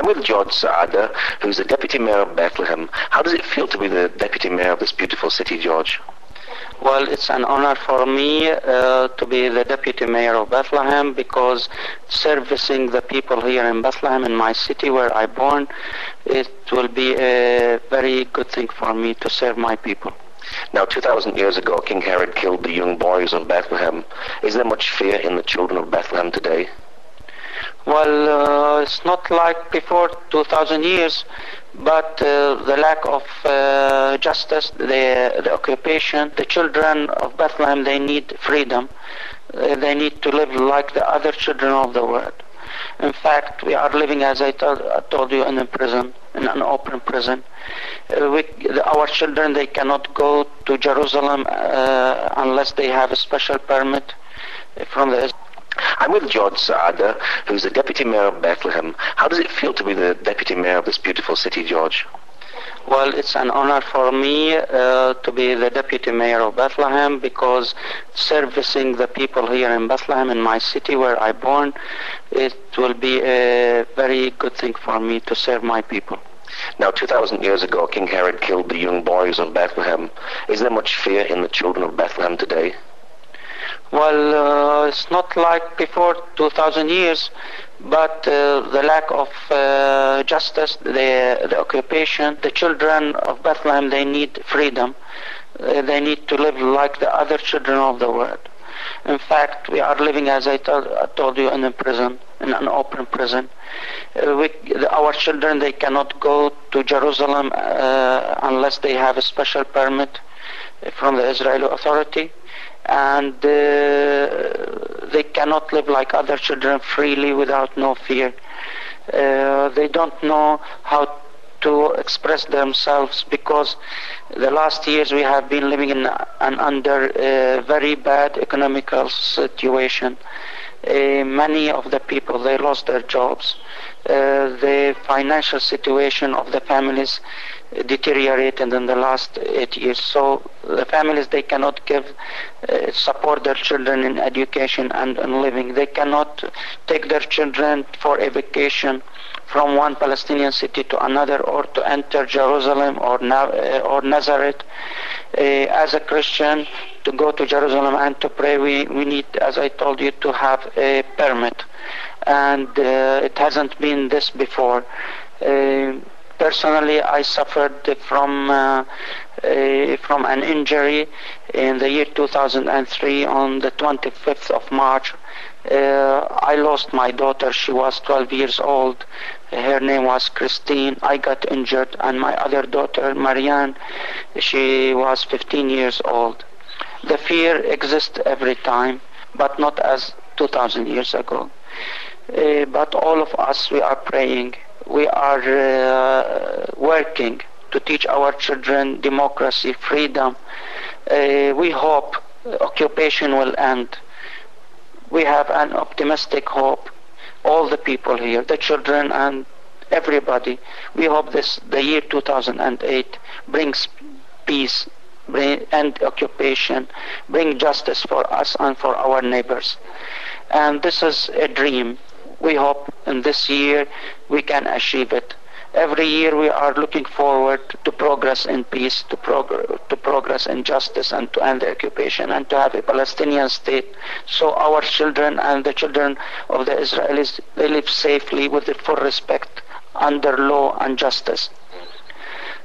I'm with George Saadah, who's the Deputy Mayor of Bethlehem. How does it feel to be the Deputy Mayor of this beautiful city, George? Well, it's an honor for me to be the Deputy Mayor of Bethlehem, because servicing the people here in Bethlehem, in my city where I'm born, it will be a very good thing for me to serve my people. Now, 2,000 years ago, King Herod killed the young boys of Bethlehem. Is there much fear in the children of Bethlehem today? Well, it's not like before 2,000 years, but the lack of justice, the occupation, the children of Bethlehem, they need freedom. They need to live like the other children of the world. In fact, we are living, as I told you, in a prison, in an open prison. Our children, they cannot go to Jerusalem unless they have a special permit from the... I'm with George Saadah, who's the Deputy Mayor of Bethlehem. How does it feel to be the Deputy Mayor of this beautiful city, George? Well, it's an honor for me to be the Deputy Mayor of Bethlehem, because servicing the people here in Bethlehem, in my city where I'm born, it will be a very good thing for me to serve my people. Now, 2,000 years ago, King Herod killed the young boys of Bethlehem. Is there much fear in the children of Bethlehem today? Well, it's not like before 2,000 years, but the lack of justice, the occupation, the children of Bethlehem, they need freedom. They need to live like the other children of the world. In fact, we are living, as I told you, in a prison, in an open prison. Our children, they cannot go to Jerusalem unless they have a special permit from the Israeli authority. And they cannot live like other children freely without no fear. They don't know how to express themselves, because the last years we have been living in under a very bad economical situation. Many of the people, they lost their jobs. The financial situation of the families deteriorated in the last 8 years. So the families, they cannot support their children in education and in living. They cannot take their children for a vacation from one Palestinian city to another, or to enter Jerusalem or Nazareth. As a Christian, to go to Jerusalem and to pray, we need, as I told you, to have a permit. And it hasn't been this before. Personally, I suffered from an injury in the year 2003 on the 25th of March. I lost my daughter. She was 12 years old. Her name was Christine. I got injured, and my other daughter, Marianne, she was 15 years old. The fear exists every time, but not as 2,000 years ago. But all of us, we are praying. We are working to teach our children democracy, freedom. We hope occupation will end. We have an optimistic hope. All the people here, the children and everybody. We hope the year 2008 brings peace, end occupation, bring justice for us and for our neighbors. And this is a dream. We hope in this year we can achieve it. Every year we are looking forward to progress in peace, to progress in justice, and to end the occupation, and to have a Palestinian state, so our children and the children of the Israelis, they live safely with the full respect under law and justice.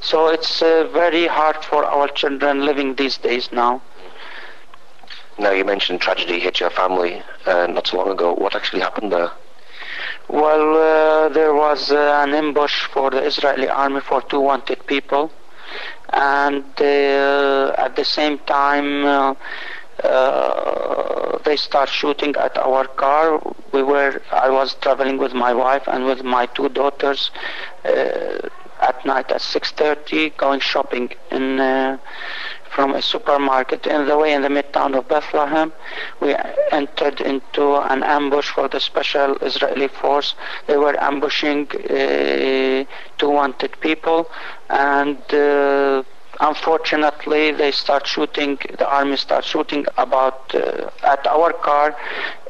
So it's very hard for our children living these days now. Now, you mentioned tragedy hit your family not so long ago. What actually happened there? Well, there was an ambush for the Israeli army for 2 wanted people, and at the same time they start shooting at our car. I was traveling with my wife and with my 2 daughters at night at 6:30, going shopping from a supermarket in the midtown of Bethlehem. We entered into an ambush for the special Israeli force. They were ambushing 2 wanted people, and unfortunately the army started shooting at our car,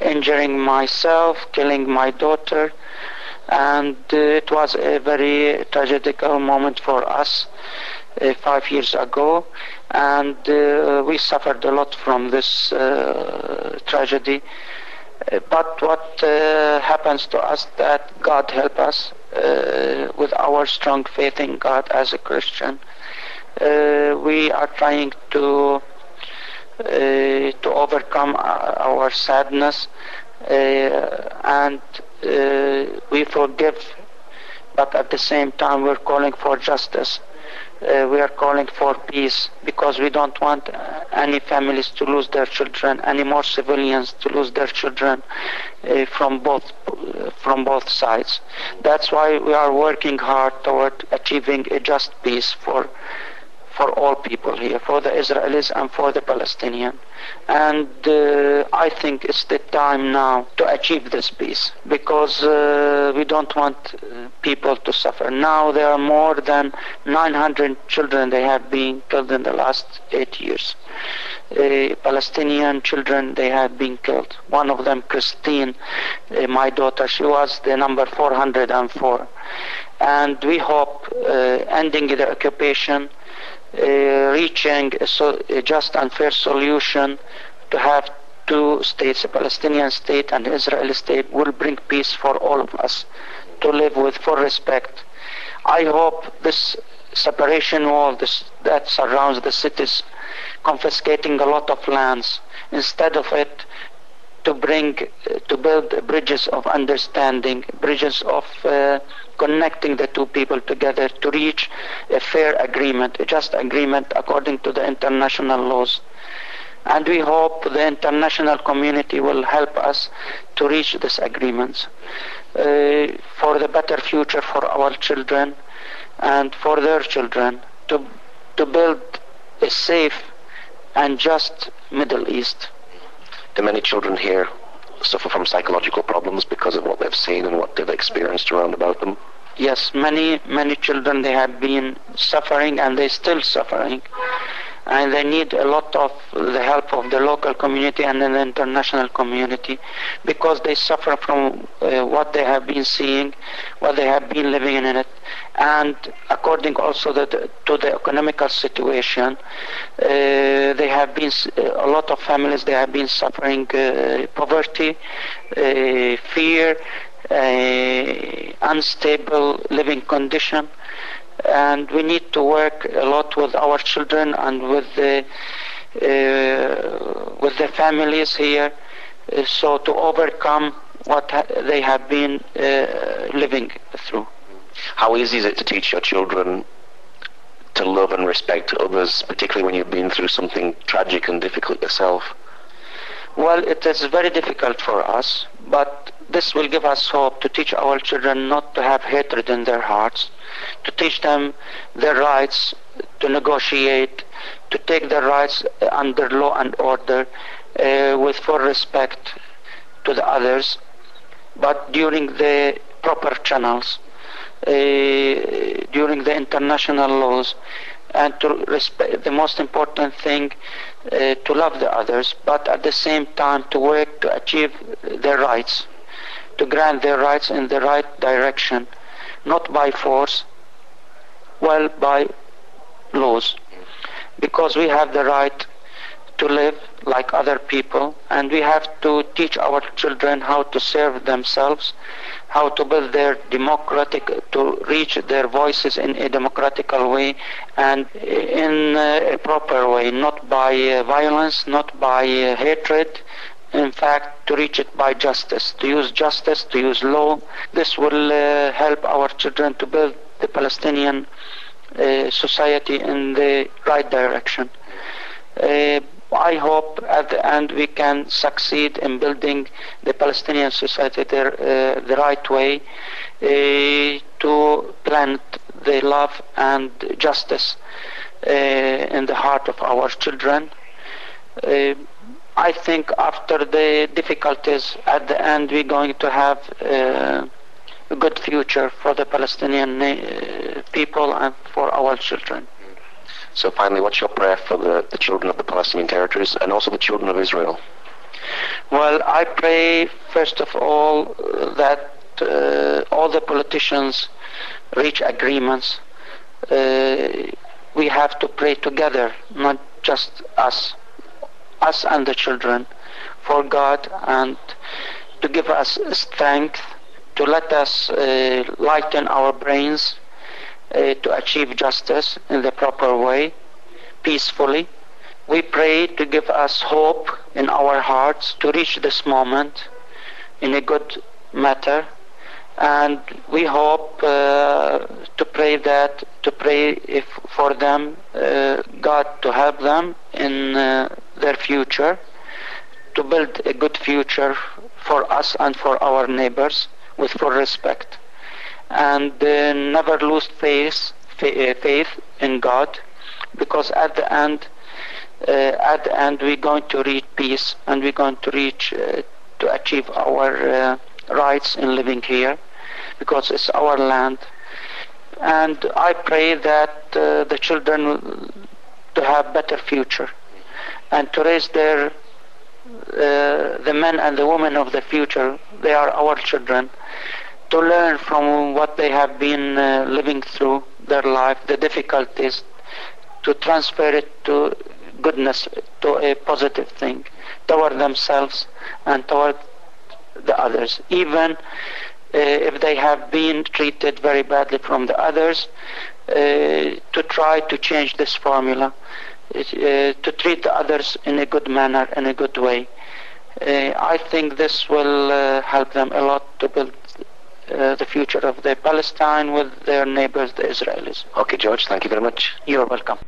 injuring myself, killing my daughter. And it was a very tragic moment for us 5 years ago, and we suffered a lot from this tragedy. But what happens to us, that God help us with our strong faith in God as a Christian. We are trying to overcome our sadness, and we forgive, but at the same time we're calling for justice. We are calling for peace, because we don't want any families to lose their children, any more civilians to lose their children from both sides. That's why we are working hard toward achieving a just peace for all people here, for the Israelis and for the Palestinians. And I think it's the time now to achieve this peace, because we don't want people to suffer. Now there are more than 900 children they have been killed in the last 8 years. Palestinian children, they have been killed. One of them, Christine, my daughter, she was the number 404. And we hope ending the occupation, reaching a just and fair solution to have two states, a Palestinian state and an Israeli state, will bring peace for all of us to live with full respect. I hope this separation wall that surrounds the cities, confiscating a lot of lands, instead of it, to build bridges of understanding, bridges of connecting the two people together to reach a fair agreement, a just agreement according to the international laws. And we hope the international community will help us to reach these agreements for the better future for our children and for their children, to build a safe and just Middle East. Do many children here suffer from psychological problems because of what they've seen and what they've experienced around about them? Yes, many children, they have been suffering, and they're still suffering. And they need a lot of the help of the local community and the international community, because they suffer from what they have been seeing, what they have been living in it. And according also to the economical situation, they have been, a lot of families, they have been suffering poverty, fear, unstable living condition. And we need to work a lot with our children and with the families here, so to overcome what they have been living through. How easy is it to teach your children to love and respect others, particularly when you've been through something tragic and difficult yourself? Well, it is very difficult for us, but this will give us hope to teach our children not to have hatred in their hearts, to teach them their rights, to negotiate, to take their rights under law and order with full respect to the others, but during the proper channels, during the international laws, and to respect, the most important thing, to love the others, but at the same time to work to achieve their rights, to grant their rights in the right direction, not by force, well, by laws, because we have the right to live like other people, and we have to teach our children how to serve themselves, how to build their to reach their voices in a democratical way and in a proper way, not by violence, not by hatred. In fact, to reach it by justice, to use law. This will help our children to build the Palestinian society in the right direction. I hope at the end we can succeed in building the Palestinian society the right way, to plant the love and justice in the heart of our children. I think after the difficulties, at the end we're going to have a good future for the Palestinian people and for our children. So finally, what's your prayer for the children of the Palestinian territories and also the children of Israel? Well, I pray first of all that all the politicians reach agreements. We have to pray together, not just us and the children, for God, and to give us strength, to let us lighten our brains, to achieve justice in the proper way, peacefully. We pray to give us hope in our hearts to reach this moment in a good matter, and we hope to pray for them, God to help them in their future, to build a good future for us and for our neighbors with full respect, and never lose faith in God, because at the end we're going to reach peace, and we're going to reach to achieve our rights in living here, because it's our land. And I pray that the children to have better future, and to raise the men and the women of the future. They are our children, to learn from what they have been living through their life, the difficulties, to transfer it to goodness, to a positive thing toward themselves and toward the others, even if they have been treated very badly from the others, to try to change this formula, to treat the others in a good manner, in a good way. I think this will help them a lot to build the future of the Palestine with their neighbors, the Israelis. Okay, George, thank you very much. You're welcome.